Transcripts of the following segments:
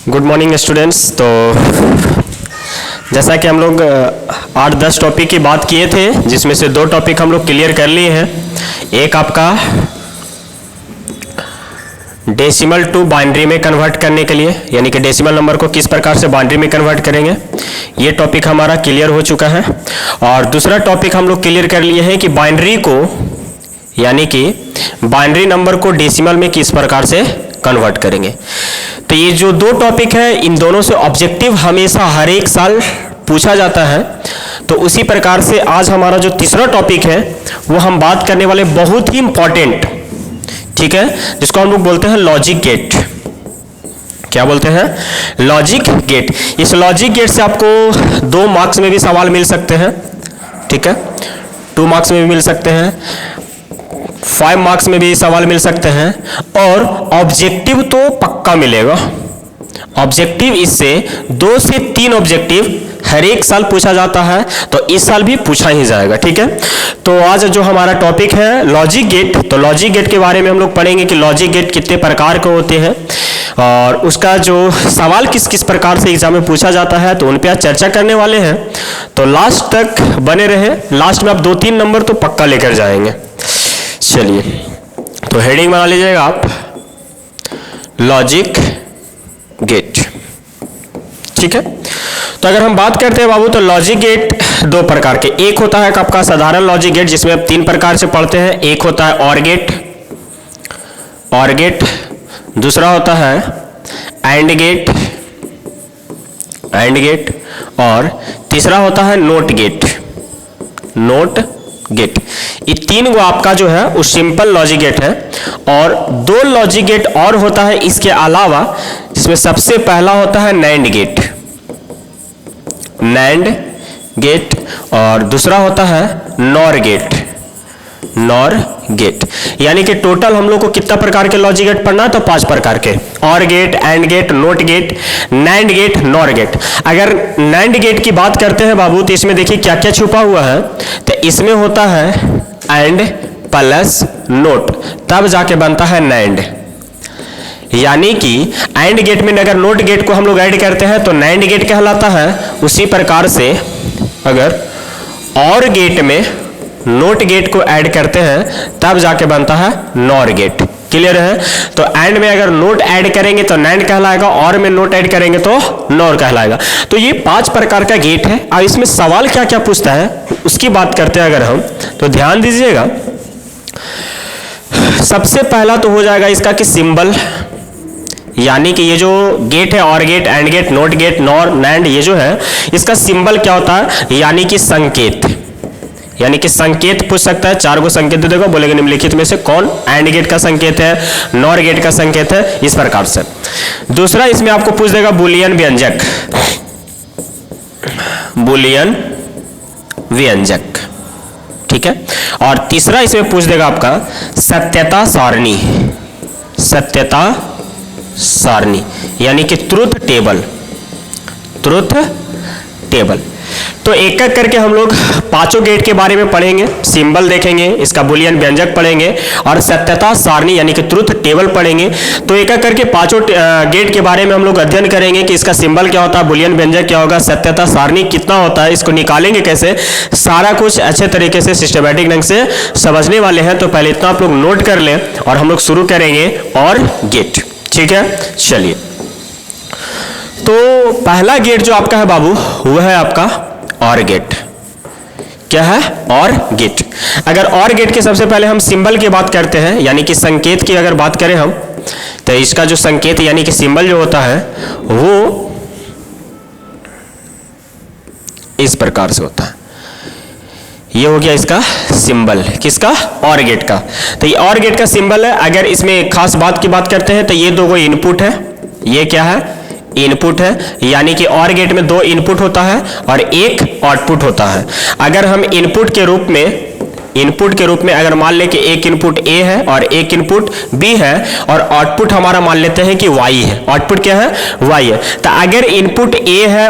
Good morning students. तो जैसा कि हम लोग 8-10 टॉपिक की बात किए थे, जिसमें से 2 टॉपिक हम लोग क्लियर कर लिए हैं। एक आपका डेसिमल टू बाइनरी में कन्वर्ट करने के लिए, यानी कि डेसिमल नंबर को किस प्रकार से बाइनरी में कन्वर्ट करेंगे, ये टॉपिक हमारा क्लियर हो चुका है। और दूसरा टॉपिक हम लोग क्लियर कर लिए हैं कि बाइनरी को, यानी कि बाइनरी नंबर को डेसिमल में किस प्रकार से कन्वर्ट करेंगे। तो ये जो 2 टॉपिक है, इन दोनों से ऑब्जेक्टिव हमेशा हर एक साल पूछा जाता है। तो उसी प्रकार से आज हमारा जो तीसरा टॉपिक है वो हम बात करने वाले बहुत ही इंपॉर्टेंट, ठीक है, जिसको हम लोग बोलते हैं लॉजिक गेट। क्या बोलते हैं? Logic gate. इस लॉजिक गेट से आपको 2 मार्क्स में भी सवाल मिल सकते हैं, ठीक है, 2 मार्क्स में भी मिल सकते हैं, 5 मार्क्स में भी सवाल मिल सकते हैं, और ऑब्जेक्टिव तो पक्का मिलेगा। ऑब्जेक्टिव इससे 2 से 3 ऑब्जेक्टिव हर एक साल पूछा जाता है, तो इस साल भी पूछा ही जाएगा, ठीक है। तो आज जो हमारा टॉपिक है लॉजिक गेट, तो लॉजिक गेट के बारे में हम लोग पढ़ेंगे कि लॉजिक गेट कितने प्रकार के होते हैं और उसका जो सवाल किस किस प्रकार से एग्जाम में पूछा जाता है, तो उन पे आज चर्चा करने वाले हैं। तो लास्ट तक बने रहे, लास्ट में आप 2-3 नंबर तो पक्का लेकर जाएंगे। चलिए, तो हेडिंग बना लीजिएगा आप, लॉजिक गेट, ठीक है। तो अगर हम बात करते हैं बाबू, तो लॉजिक गेट 2 प्रकार के, एक होता है आपका साधारण लॉजिक गेट, जिसमें आप 3 प्रकार से पढ़ते हैं। एक होता है और गेट, दूसरा होता है एंड गेट, और तीसरा होता है नोट गेट। ये 3 गो आपका जो है वो सिंपल लॉजिक गेट है। और 2 लॉजिक गेट और होता है इसके अलावा, जिसमें सबसे पहला होता है नैंड गेट, और दूसरा होता है नॉर गेट। यानी कि टोटल हम लोग को कितना प्रकार के लॉजिक गेट पढ़ना है, तो 5 प्रकार के, or gate, and gate, not gate, nand gate, nor gate. अगर नैंड गेट की बात करते हैं बाबू, तो इसमें देखिए क्या क्या छुपा हुआ है। तो इसमें होता है एंड प्लस नोट, तब जाके बनता है नैंड। यानी कि एंड गेट में अगर नोट गेट को हम लोग ऐड करते हैं तो नैंड गेट कहलाता है। उसी प्रकार से अगर और गेट में नोट गेट को ऐड करते हैं तब जाके बनता है नॉर गेट। क्लियर है? तो एंड में अगर नोट ऐड करेंगे तो नैंड कहलाएगा, और में नोट ऐड करेंगे तो नॉर कहलाएगा। तो ये 5 प्रकार का गेट है। अब इसमें सवाल क्या क्या पूछता है उसकी बात करते हैं अगर हम, तो ध्यान दीजिएगा। सबसे पहला तो हो जाएगा इसका कि सिंबल, यानी कि ये जो गेट है, or gate, and gate, not gate, nor, nand, ये जो है इसका सिंबल क्या होता है, यानी कि संकेत। यानी कि संकेत पूछ सकता है, 4 गो संकेत दे देगा, बोलेगा निम्नलिखित में से कौन एंड गेट का संकेत है, नॉर गेट का संकेत है, इस प्रकार से। दूसरा इसमें आपको पूछ देगा बुलियन व्यंजक, ठीक है। और तीसरा इसमें पूछ देगा आपका सत्यता सारणी, यानी कि ट्रुथ टेबल। तो एक एक करके हम लोग 5 गेट के बारे में पढ़ेंगे। सिंबल देखेंगे, इसका बुलियन व्यंजक पढ़ेंगे, और सत्यता सारणी यानी कि ट्रुथ टेबल पढ़ेंगे। तो एक एक करके 5 गेट के बारे में हम लोग अध्ययन करेंगे कि इसका सिंबल क्या होता है, बुलियन व्यंजक क्या होगा, सत्यता सारणी कितना होता है, इसको निकालेंगे कैसे, सारा कुछ अच्छे तरीके से सिस्टमैटिक ढंग से समझने वाले हैं। तो पहले इतना आप लोग नोट कर लें और हम लोग शुरू करेंगे और गेट, ठीक है। चलिए, तो पहला गेट जो आपका है बाबू वो है आपका और गेट। क्या है? Or gate. अगर और गेट के सबसे पहले हम सिंबल की बात करते हैं, यानी कि संकेत की अगर बात करें हम, तो इसका जो संकेत यानी कि सिंबल जो होता है वो इस प्रकार से होता है। ये हो गया इसका सिंबल, किसका? और गेट का। तो ये और गेट का सिंबल है। अगर इसमें एक खास बात की बात करते हैं तो ये 2 इनपुट है। ये क्या है? इनपुट है, यानी कि और गेट में 2 इनपुट होता है और 1 आउटपुट होता है। अगर हम इनपुट के रूप में इनपुट के रूप में अगर मान ले कि एक इनपुट ए है और एक इनपुट बी है और आउटपुट हमारा मान लेते हैं कि वाई है, आउटपुट क्या है, वाई है। तो अगर इनपुट ए है,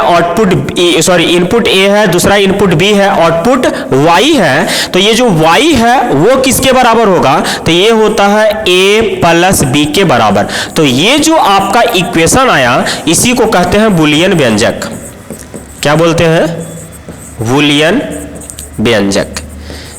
इनपुट ए है, दूसरा इनपुट बी है, आउटपुट वाई है, तो ये जो वाई है वो किसके बराबर होगा, तो ये होता है ए प्लस बी के बराबर। तो ये जो आपका इक्वेशन आया इसी को कहते हैं बूलियन व्यंजक। क्या बोलते हैं, बूलियन व्यंजक।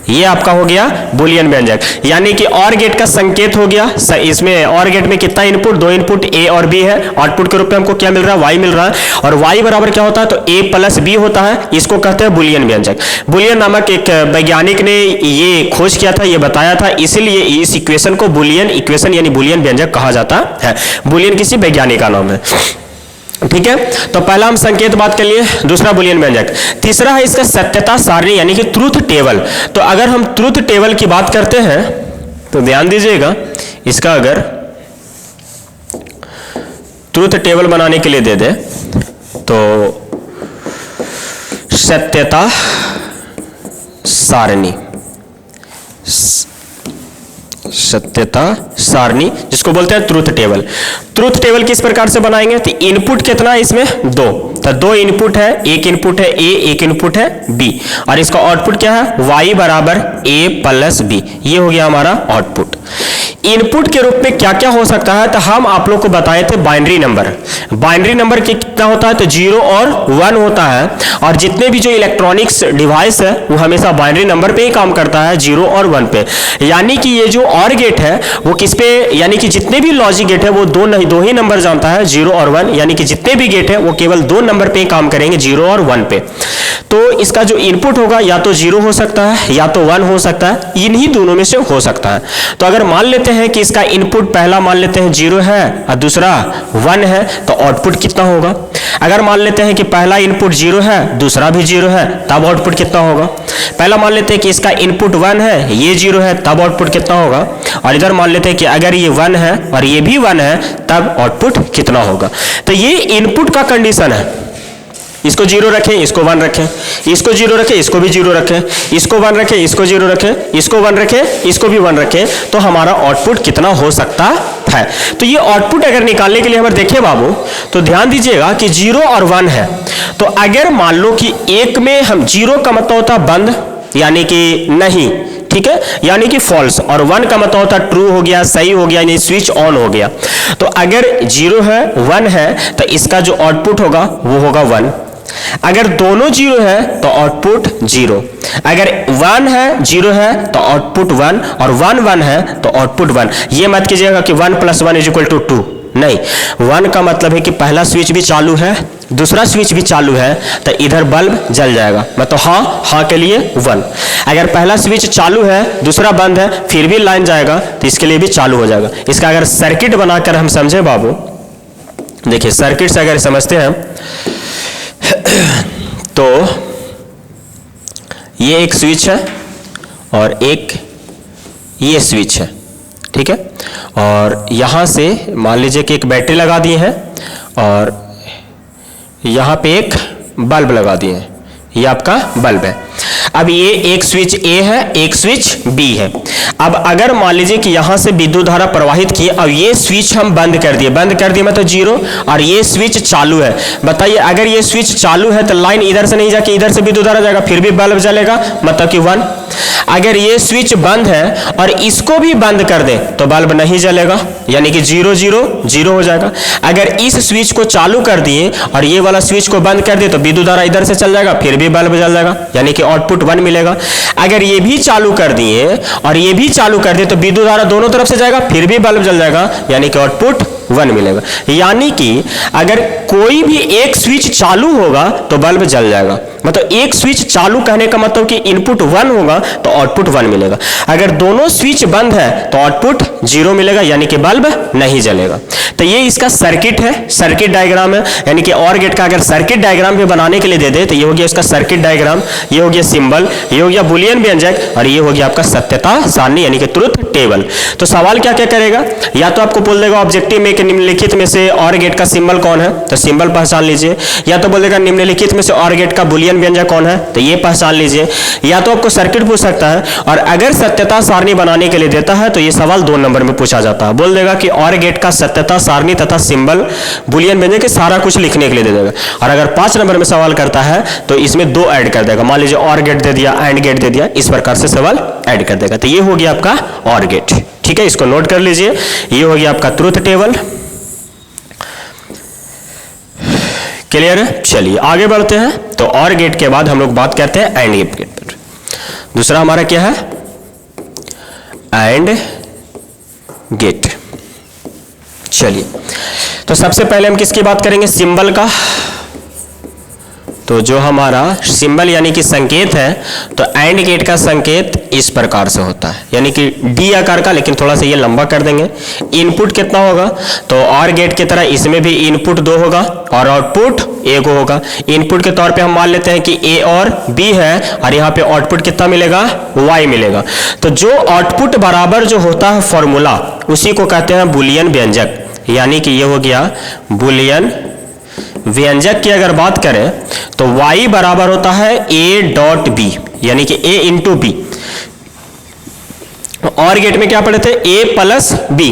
ये आपका हो गया बूलियन व्यंजक, यानी कि और गेट का संकेत हो गया। इसमें और गेट में कितना इनपुट, दो इनपुट ए और बी है, आउटपुट के रूप में हमको क्या मिल रहा है, वाई मिल रहा है, और वाई बराबर क्या होता है, तो ए प्लस बी होता है। इसको कहते हैं बूलियन व्यंजक। बूलियन नामक एक वैज्ञानिक ने ये खोज किया था, ये बताया था, इसीलिए इस इक्वेशन को बूलियन इक्वेशन यानी बूलियन व्यंजक कहा जाता है। बूलियन किसी वैज्ञानिक का नाम है, ठीक है। तो पहला हम संकेत बात कर लिए, दूसरा बूलियन व्यंजक। तीसरा है इसका सत्यता सारणी यानी कि ट्रूथ टेबल। तो अगर हम ट्रूथ टेबल की बात करते हैं तो ध्यान दीजिएगा, इसका अगर ट्रूथ टेबल बनाने के लिए दे दे तो सत्यता सारणी, सत्यता सारणी जिसको बोलते हैं ट्रूथ टेबल। ट्रूथ टेबल किस प्रकार से बनाएंगे, तो इनपुट कितना है इसमें, दो, तो दो इनपुट है, एक इनपुट है ए, एक इनपुट है बी, और इसका आउटपुट क्या है, वाई बराबर ए प्लस बी। ये हो गया हमारा आउटपुट। इनपुट के रूप में क्या क्या हो सकता है, तो हम आप लोग को बताए थे बाइनरी नंबर। बाइनरी नंबर कितना होता है, तो 0 और 1 होता है, और जितने भी जो इलेक्ट्रॉनिक्स डिवाइस है वो हमेशा बाइनरी नंबर पे ही काम करता है, 0 और 1 पे। यानी कि ये जो और गेट है वो किस पे, यानी कि जितने भी लॉजिक गेट है वो दो ही नंबर जानता है, 0 और 1, यानी कि जितने भी गेट है वो केवल दो नंबर पे ही काम करेंगे, 0 और 1 पे। तो इसका जो इनपुट होगा या तो 0 हो सकता है या तो 1 हो सकता है, इन्हीं दोनों में से हो सकता है। तो अगर मान लेते हैं कि इसका इनपुट पहला मान लेते हैं 0 है और दूसरा 1 है, तो आउटपुट कितना होगा। अगर मान लेते हैं कि पहला इनपुट 0 है, दूसरा भी 0 है, तब आउटपुट कितना होगा। पहला मान लेते हैं कि इसका इनपुट 1 है, ये 0 है, तब आउटपुट कितना होगा। और इधर मान लेते हैं कि अगर ये 1 है और ये भी 1 है, तब आउटपुट कितना होगा। तो ये इनपुट का कंडीशन है। इसको 0 रखें, इसको 1 रखें, इसको 0 रखें, इसको भी 0 रखें, इसको 1 रखें, इसको 0 रखें, इसको 1 रखें, इसको भी 1 रखें, तो हमारा आउटपुट कितना हो सकता है। तो ये आउटपुट अगर निकालने के लिए हमें देखें बाबू, तो ध्यान दीजिएगा कि 0 और 1 है। तो अगर मान लो कि एक में हम 0 का मतलब होता बंद, यानी कि नहीं, ठीक है, यानी कि फॉल्स, और 1 का मतलब होता ट्रू हो गया, सही हो गया, यानी स्विच ऑन हो गया। तो अगर 0 है 1 है तो इसका जो आउटपुट होगा वो होगा 1। अगर दोनों 0 है तो आउटपुट 0, अगर 1 है 0 है तो आउटपुट 1, और 1 1 है तो आउटपुट 1। ये मत कीजिएगा कि 1 + 1 = 2, नहीं, 1 का मतलब है कि पहला स्विच भी चालू है, दूसरा स्विच भी चालू है, तो इधर बल्ब जल जाएगा, मतलब हाँ के लिए 1। अगर पहला स्विच चालू है, दूसरा बंद है, फिर भी लाइन जाएगा, तो इसके लिए भी चालू हो जाएगा। इसका अगर सर्किट बनाकर हम समझे बाबू, देखिए सर्किट से अगर समझते हैं तो ये एक स्विच है और एक ये स्विच है, ठीक है, और यहां से मान लीजिए कि एक बैटरी लगा दिए हैं और यहां पे एक बल्ब लगा दिए हैं, ये आपका बल्ब है। अब ये एक स्विच ए है, एक स्विच बी है। अब अगर मान लीजिए कि यहां से विद्युत धारा प्रवाहित की, अब ये स्विच हम बंद कर दिए मतलब 0, और ये स्विच चालू है। बताइए अगर ये स्विच चालू है तो लाइन इधर से नहीं जाके इधर से विद्युत धारा जाएगा, फिर भी बल्ब जलेगा, मतलब कि 1। अगर ये स्विच बंद है और इसको भी बंद कर दे तो बल्ब नहीं जलेगा, यानी कि 0 0 0 हो जाएगा। अगर इस स्विच को चालू कर दिए और ये वाला स्विच को बंद कर दिए तो विद्युत धारा इधर से चल जाएगा, फिर भी बल्ब जल जाएगा, यानी कि आउटपुट 1 मिलेगा। अगर ये भी चालू कर दिए और ये भी चालू कर दिए तो विद्युत धारा दोनों तरफ से जाएगा, फिर भी बल्ब जल जाएगा, यानी कि आउटपुट 1 मिलेगा। यानी कि अगर कोई भी एक स्विच चालू होगा तो बल्ब जल जाएगा, मतलब एक स्विच चालू कहने का मतलब कि इनपुट 1 होगा तो आउटपुट 1 मिलेगा। अगर दोनों स्विच बंद है तो आउटपुट 0 मिलेगा, यानी कि बल्ब नहीं जलेगा। तो ये इसका सर्किट है, सर्किट डायग्राम है, यानी कि और गेट का अगर सर्किट डायग्राम भी बनाने के लिए दे दे तो ये हो गया इसका सर्किट डायग्राम, ये हो गया सिंबल, ये हो गया बूलियन व्यंजक, और ये हो गया आपका सत्यता सारणी यानी कि ट्रुथ टेबल। तो सवाल क्या क्या करेगा, या तो आपको बोल देगा ऑब्जेक्टिव में कि निम्नलिखित में से और गेट का सिंबल कौन है, तो सिंबल पहचान लीजिए, या तो बोल देगा निम्नलिखित में से और गेट का बुलियन व्यंजक कौन है, तो ये पहचान लीजिए, या तो आपको सर्किट पूछ सकता है, और अगर सत्यता सारणी बनाने के लिए देता है तो ये सवाल 2 नंबर में पूछा जाता है। बोल देगा कि और गेट का सत्यता सारणी तथा सिंबल बुलियन व्यंजक के सारा कुछ लिखने के लिए दे देगा, और अगर 5 नंबर में सवाल करता है तो इसमें 2 ऐड कर देगा। मान लीजिए और गेट दे दिया, एंड गेट दे दिया, इस प्रकार से सवाल ऐड कर देगा। तो ये हो गया आपका और गेट। ठीक है, इसको नोट कर लीजिए, ये हो गया आपका ट्रुथ टेबल। क्लियर है? चलिए आगे बढ़ते हैं। तो और गेट के बाद हम लोग बात करते हैं एंड गेट पर। दूसरा हमारा क्या है, एंड गेट। चलिए, तो सबसे पहले हम किसकी बात करेंगे, सिंबल का। तो जो हमारा सिंबल यानी कि संकेत है, तो एंड गेट का संकेत इस प्रकार से होता है, यानी कि डी आकार का, लेकिन थोड़ा सा ये लंबा कर देंगे। इनपुट कितना होगा, तो और गेट की तरह इसमें भी इनपुट 2 होगा और आउटपुट 1 होगा। इनपुट के तौर पे हम मान लेते हैं कि ए और बी है, और यहाँ पे आउटपुट कितना मिलेगा, वाई मिलेगा। तो जो आउटपुट बराबर जो होता है फॉर्मूला, उसी को कहते हैं बुलियन व्यंजक, यानी कि ये हो गया बुलियन व्यंजक की अगर बात करें तो y बराबर होता है a डॉट बी, यानी कि a into B. Or gate में क्या पढ़े थे, a plus B.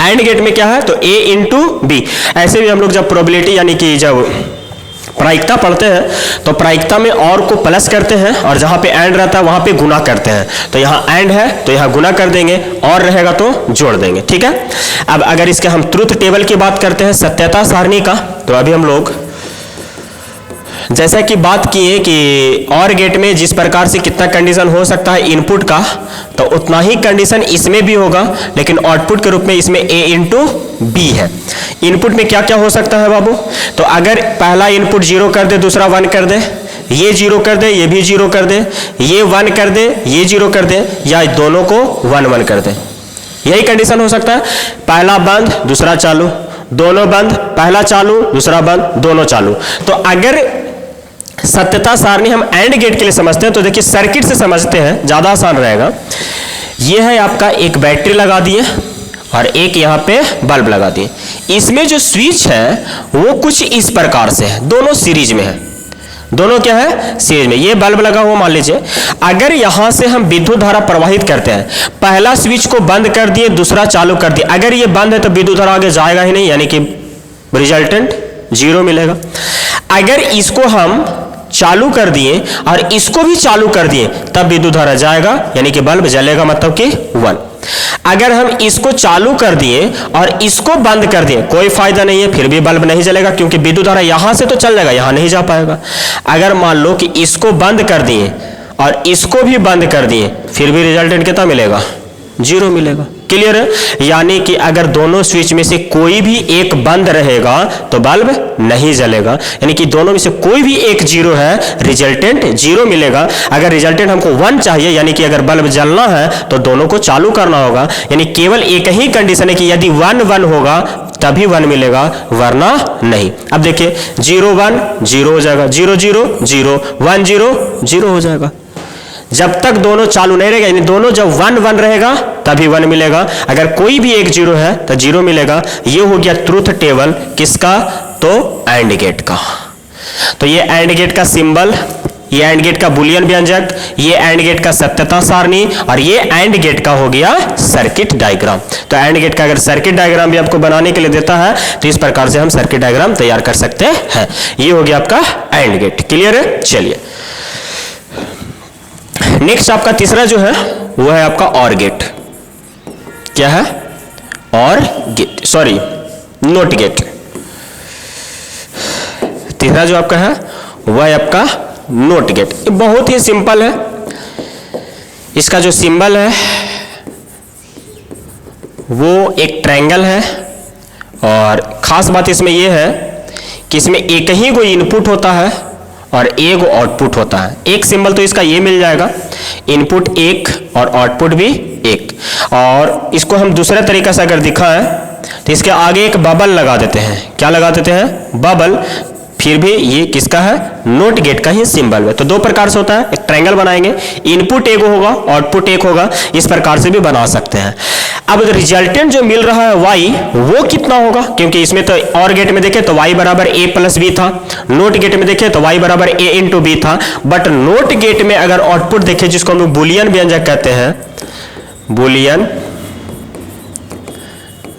And gate में क्या है, तो a इंटू बी। ऐसे भी हम लोग जब प्रोबेबिलिटी यानी कि जब प्रायिकता पढ़ते हैं तो प्रायिकता में और को प्लस करते हैं, और जहां पे एंड रहता है वहां पे गुना करते हैं। तो यहाँ एंड है तो यहाँ गुना कर देंगे, और रहेगा तो जोड़ देंगे। ठीक है, अब अगर इसके हम ट्रुथ टेबल की बात करते हैं, सत्यता सारणी का, तो अभी हम लोग जैसा कि बात किए कि और गेट में जिस प्रकार से कितना कंडीशन हो सकता है इनपुट का, तो उतना ही कंडीशन इसमें भी होगा, लेकिन आउटपुट के रूप में इसमें a इंटू बी है। इनपुट में क्या क्या हो सकता है बाबू, तो अगर पहला इनपुट 0 कर दे, दूसरा 1 कर दे, ये 0 कर दे, ये भी 0 कर दे, ये 1 कर दे, ये 0 कर दे, या दोनों को 1 कर दे, यही कंडीशन हो सकता है। पहला बंद दूसरा चालू, दोनों बंद, पहला चालू दूसरा बंद, दोनों चालू। तो अगर सत्यता सारणी हम एंड गेट के लिए समझते हैं, तो देखिए सर्किट से समझते हैं, ज्यादा आसान रहेगा। यह है आपका एक बैटरी लगा दिए और एक यहाँ पे बल्ब लगा दिए। इसमें जो स्विच है वो कुछ इस प्रकार से है, दोनों सीरीज में है। दोनों क्या है, सीरीज में। ये बल्ब लगा हुआ मान लीजिए, अगर यहां से हम विद्युत धारा प्रवाहित करते हैं, पहला स्विच को बंद कर दिए, दूसरा चालू कर दिए, अगर ये बंद है तो विद्युत धारा आगे जाएगा ही नहीं, यानी कि रिजल्टेंट 0 मिलेगा। अगर इसको हम चालू कर दिए और इसको भी चालू कर दिए, तब विद्युत धारा जाएगा, यानी कि बल्ब जलेगा, मतलब कि 1। अगर हम इसको चालू कर दिए और इसको बंद कर दिए, कोई फायदा नहीं है, फिर भी बल्ब नहीं जलेगा, क्योंकि विद्युत धारा यहां से तो चल जाएगा, यहां नहीं जा पाएगा। अगर मान लो कि इसको बंद कर दिए और इसको भी बंद कर दिए, फिर भी रिजल्टेंट कितना मिलेगा, 0 मिलेगा। क्लियर है? यानी कि अगर दोनों स्विच में से कोई भी एक बंद रहेगा तो बल्ब नहीं जलेगा, यानी कि दोनों में से कोई भी एक 0 है, रिजल्टेंट 0 मिलेगा। अगर रिजल्टेंट हमको 1 चाहिए, यानी कि अगर बल्ब जलना है तो दोनों को चालू करना होगा, यानी केवल एक ही कंडीशन है कि यदि 1 1 होगा तभी 1 मिलेगा, वरना नहीं। अब देखिए 0 1 0 हो जाएगा, 0 0 0 1 0 0 हो जाएगा। जब तक दोनों चालू नहीं रहेगा, यानी दोनों जब 1 1 रहेगा तभी 1 मिलेगा, अगर कोई भी एक 0 है तो 0 मिलेगा। ये हो गया ट्रुथ टेबल किसका, तो एंड गेट का। तो ये एंड गेट का सिंबल, ये एंड गेट का बुलियन व्यंजक, ये एंड गेट का सत्यता सारणी, और ये एंड गेट का हो गया सर्किट डायग्राम। तो एंड गेट का अगर सर्किट डायग्राम भी आपको बनाने के लिए देता है तो इस प्रकार से हम सर्किट डायग्राम तैयार कर सकते हैं। ये हो गया आपका एंड गेट। क्लियर है? चलिए नेक्स्ट आपका तीसरा जो है वो है आपका और गेट। क्या है? Or gate, sorry note gate. तीसरा जो आपका है वह है आपका नोट गेट। बहुत ही सिंपल है। इसका जो सिंबल है वो एक ट्रायंगल है, और खास बात इसमें यह है कि इसमें एक ही कोई इनपुट होता है और एक आउटपुट होता है। एक सिंबल तो इसका ये मिल जाएगा, इनपुट 1 और आउटपुट भी 1। और इसको हम दूसरे तरीके से अगर दिखाएं तो इसके आगे एक बबल लगा देते हैं। क्या लगा देते हैं? बबल। फिर भी ये किसका है, नोट गेट का ही सिंबल है। तो दो प्रकार से होता है, एक ट्रायंगल बनाएंगे, इनपुट एक होगा आउटपुट एक होगा, इस प्रकार से भी बना सकते हैं। अब रिजल्टेंट जो मिल रहा है y वो कितना होगा, क्योंकि इसमें तो और गेट में देखें तो y बराबर a प्लस b था, नोट गेट में देखें तो y बराबर a इंटू b था, बट नोट गेट में अगर आउटपुट देखें जिसको हम लोग बुलियन व्यंजक कहते हैं, बुलियन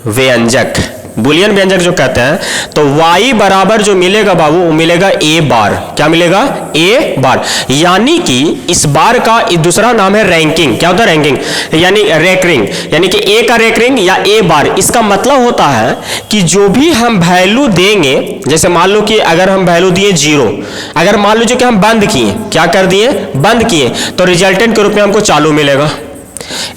व्यंजक, बुलियन व्यंजक जो कहते हैं, तो y बराबर जो मिलेगा बाबू वो मिलेगा a बार। क्या मिलेगा, a बार। यानी कि इस बार का दूसरा नाम है रैंकिंग। क्या होता है रैंकिंग, यानी रैंकिंग, यानी कि a का रैंकिंग या a बार। इसका मतलब होता है कि जो भी हम वैल्यू देंगे, जैसे मान लो कि अगर हम वैल्यू दिए 0, अगर मान लीजिए कि हम बंद किए, क्या कर दिए, बंद किए, तो रिजल्टेंट के रूप में हमको चालू मिलेगा।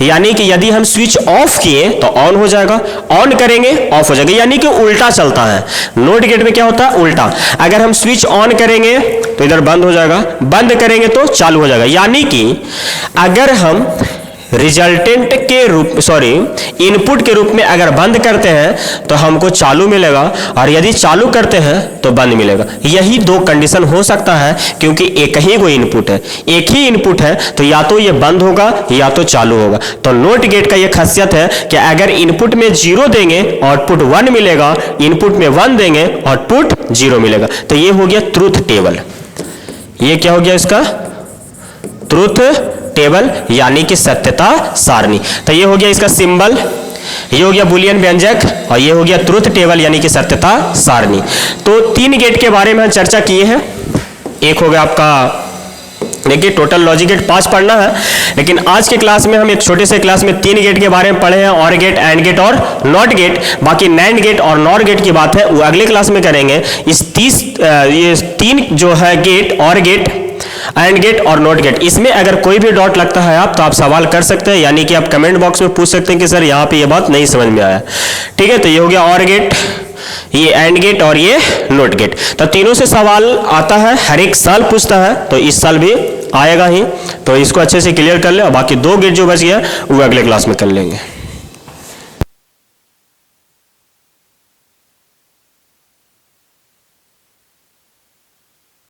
यानी कि यदि हम स्विच ऑफ किए तो ऑन हो जाएगा, ऑन करेंगे ऑफ हो जाएगा, यानी कि उल्टा चलता है। नोट गेट में क्या होता है, उल्टा। अगर हम स्विच ऑन करेंगे तो इधर बंद हो जाएगा, बंद करेंगे तो चालू हो जाएगा। यानी कि अगर हम रिजल्टेंट के रूप, इनपुट के रूप में अगर बंद करते हैं तो हमको चालू मिलेगा, और यदि चालू करते हैं तो बंद मिलेगा। यही दो कंडीशन हो सकता है, क्योंकि एक ही कोई इनपुट है, एक ही इनपुट है, तो या तो ये बंद होगा या तो चालू होगा। तो नोट गेट का ये खासियत है कि अगर इनपुट में 0 देंगे आउटपुट 1 मिलेगा, इनपुट में 1 देंगे आउटपुट 0 मिलेगा। तो ये हो गया ट्रूथ टेबल। ये क्या हो गया इसका, ट्रूथ टेबल, यानी कि सत्यता सारणी। तो ये हो गया इसका सिंबल, ये हो गया बुलियन व्यंजक, और ये हो गया ट्रूथ टेबल यानी कि सत्यता सारणी। तो 3 गेट के बारे में हम चर्चा किए हैं। एक हो गया आपका, देखिए टोटल लॉजिक गेट 5 पढ़ना है, लेकिन आज के क्लास में हम एक छोटे से क्लास में 3 गेट के बारे में पढ़े हैं, और गेट, एंड गेट और नॉट गेट। बाकी नैंड गेट और नॉर गेट की बात है वो अगले क्लास में करेंगे। ये 3 जो है गेट, और गेट, एंड गेट और नोट गेट, इसमें अगर कोई भी डॉट लगता है आप, तो आप सवाल कर सकते हैं, यानी कि आप कमेंट बॉक्स में पूछ सकते हैं कि सर यहाँ पे ये बात नहीं समझ में आया। ठीक है, तो ये हो गया और गेट, ये एंड गेट और ये नोट गेट। तो तीनों से सवाल आता है, हर एक साल पूछता है, तो इस साल भी आएगा ही। तो इसको अच्छे से क्लियर कर ले, और बाकी 2 गेट जो बच गया वो अगले क्लास में कर लेंगे।